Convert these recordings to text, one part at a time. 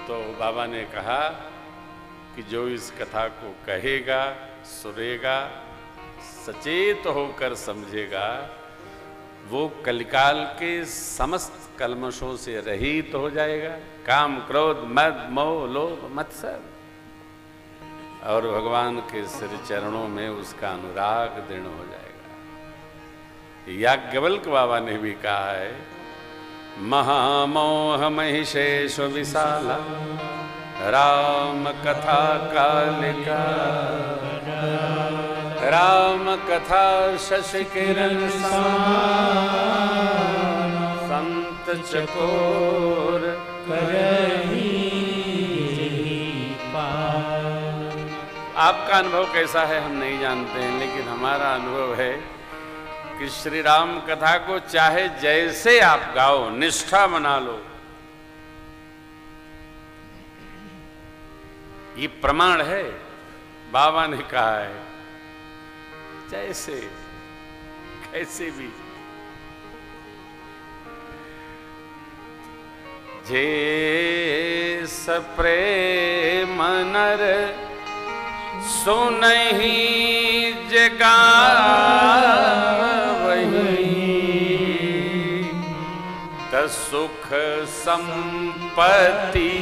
तो बाबा ने कहा कि जो इस कथा को कहेगा, सुनेगा, सचेत होकर समझेगा, वो कलिकाल के समस्त कल्मशों से रहित हो जाएगा। काम, क्रोध, मद, मोह, लोभ, मत्सर, और भगवान के श्री चरणों में उसका अनुराग दृढ़ हो जाएगा। याज्ञवल्क्य बाबा ने भी कहा है, महामोह महिषेश विशाला राम कथा कालिका, राम कथा शशि किरण संत चकोर करही। आपका अनुभव कैसा है हम नहीं जानते हैं, लेकिन हमारा अनुभव है कि श्री राम कथा को चाहे जैसे आप गाओ, निष्ठा बना लो, ये प्रमाण है। बाबा ने कहा है जैसे कैसे भी, जे सप्रेम नर सुनहि जगावहि, सुख संपत्ति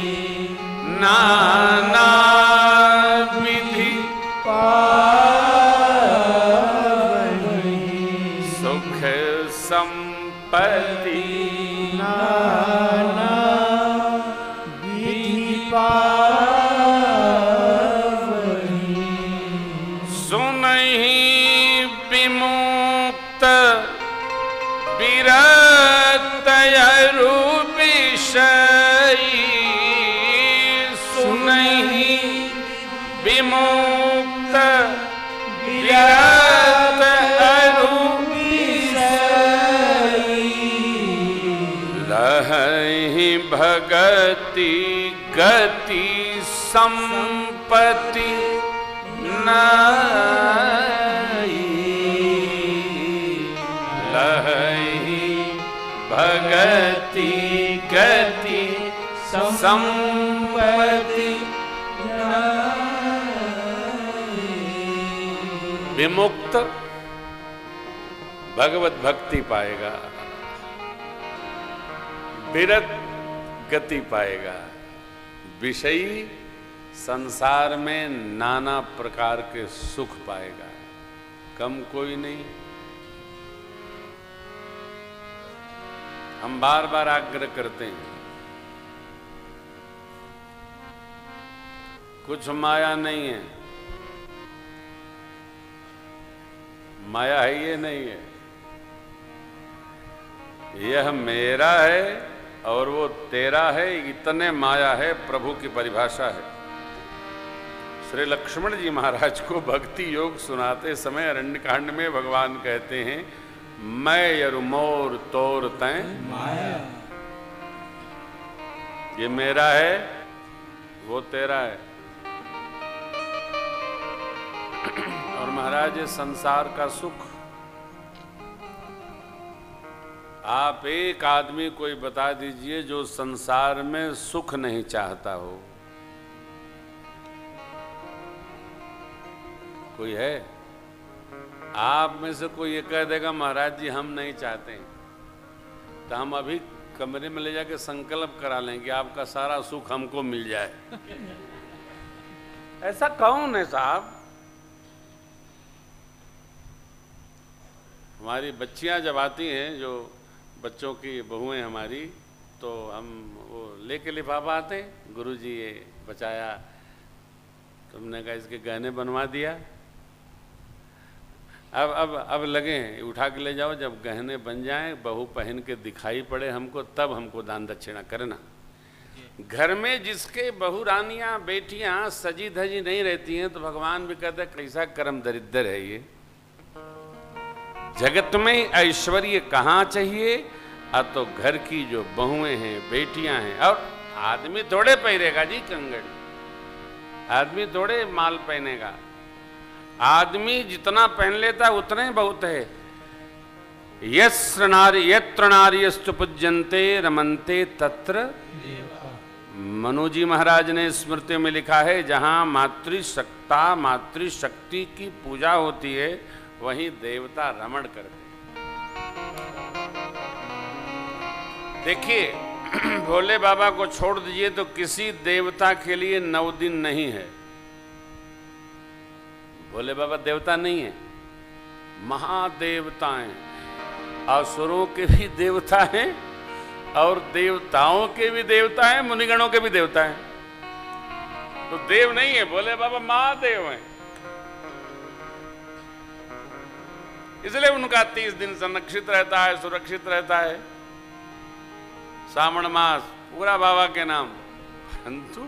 नाना विधि सुख संपत्ति नाना विधि सुनहि विमुक्त विरत विषयी, सुनहि विमुक्त विरत लहहि भगति गति संपत्ति नाई, लहहि भगति गति संपत्ति विमुक्त भगवत भक्ति पाएगा, विरत गति पाएगा, विषयी संसार में नाना प्रकार के सुख पाएगा, कम कोई नहीं। हम बार बार आग्रह करते हैं, कुछ माया नहीं है, माया है ये नहीं है, यह मेरा है और वो तेरा है, इतने माया है प्रभु की परिभाषा है। श्री लक्ष्मण जी महाराज को भक्ति योग सुनाते समय अरण्यकांड में भगवान कहते हैं, मैं यरु मोर तोर तैं माया, ये मेरा है वो तेरा है। और महाराज संसार का सुख, आप एक आदमी कोई बता दीजिए जो संसार में सुख नहीं चाहता हो, कोई है? आप में से कोई ये कह देगा महाराज जी हम नहीं चाहते, तो हम अभी कमरे में ले जाके संकल्प करा लेंगे आपका सारा सुख हमको मिल जाए। ऐसा कौन है साहब? हमारी बच्चियां जब आती हैं, जो बच्चों की बहुएं हमारी, तो हम वो लेके लिफाफा आते, गुरुजी ये बचाया, तुमने कहा इसके गहने बनवा दिया, अब लगे हैं उठा के ले जाओ, जब गहने बन जाएं, बहू पहन के दिखाई पड़े हमको, तब हमको दान दक्षिणा करना। घर में जिसके बहू रानियां बेटियां सजी धजी नहीं रहती हैं, तो भगवान भी कहते कैसा कर्म दरिद्र है ये। जगत में ऐश्वर्य कहाँ चाहिए? तो घर की जो बहुएं हैं, बेटियां हैं। और आदमी थोड़े पहनेगा जी कंगन, आदमी थोड़े माल पहनेगा, आदमी जितना पहन लेता उतना ही बहुत है। यत्र नार्यस्तु पूज्यन्ते रमन्ते तत्र मनुजी महाराज ने स्मृति में लिखा है, जहां मातृसत्ता मातृशक्ति की पूजा होती है वहीं देवता रमण करते हैं। देखिए भोले बाबा को छोड़ दीजिए तो किसी देवता के लिए 9 दिन नहीं है। भोले बाबा देवता नहीं है, महादेवता हैं, असुरों के भी देवता हैं और देवताओं के भी देवता हैं, मुनिगणों के भी देवता हैं। तो देव नहीं है, भोले बाबा महादेव हैं। इसलिए उनका 30 दिन संरक्षित रहता है, सुरक्षित रहता है, श्रावण मास पूरा बाबा के नाम। परंतु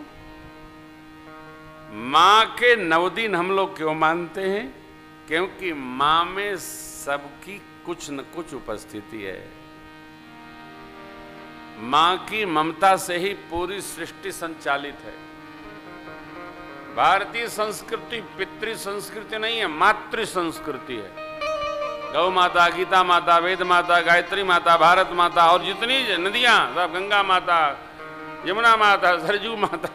मां के 9 दिन हम लोग क्यों मानते हैं? क्योंकि मां में सबकी कुछ न कुछ उपस्थिति है। मां की ममता से ही पूरी सृष्टि संचालित है। भारतीय संस्कृति पितृ संस्कृति नहीं है, मातृ संस्कृति है। गौ माता, गीता माता, वेद माता, गायत्री माता, भारत माता और जितनी नदियां सब, गंगा माता, यमुना माता, सरजू माता,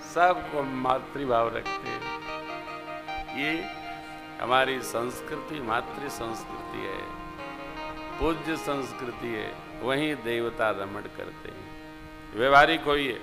सबको मातृभाव रखते हैं। ये हमारी संस्कृति मातृ संस्कृति है, पूज्य संस्कृति है। वहीं देवता रमण करते हैं। व्यवहारिक होइए।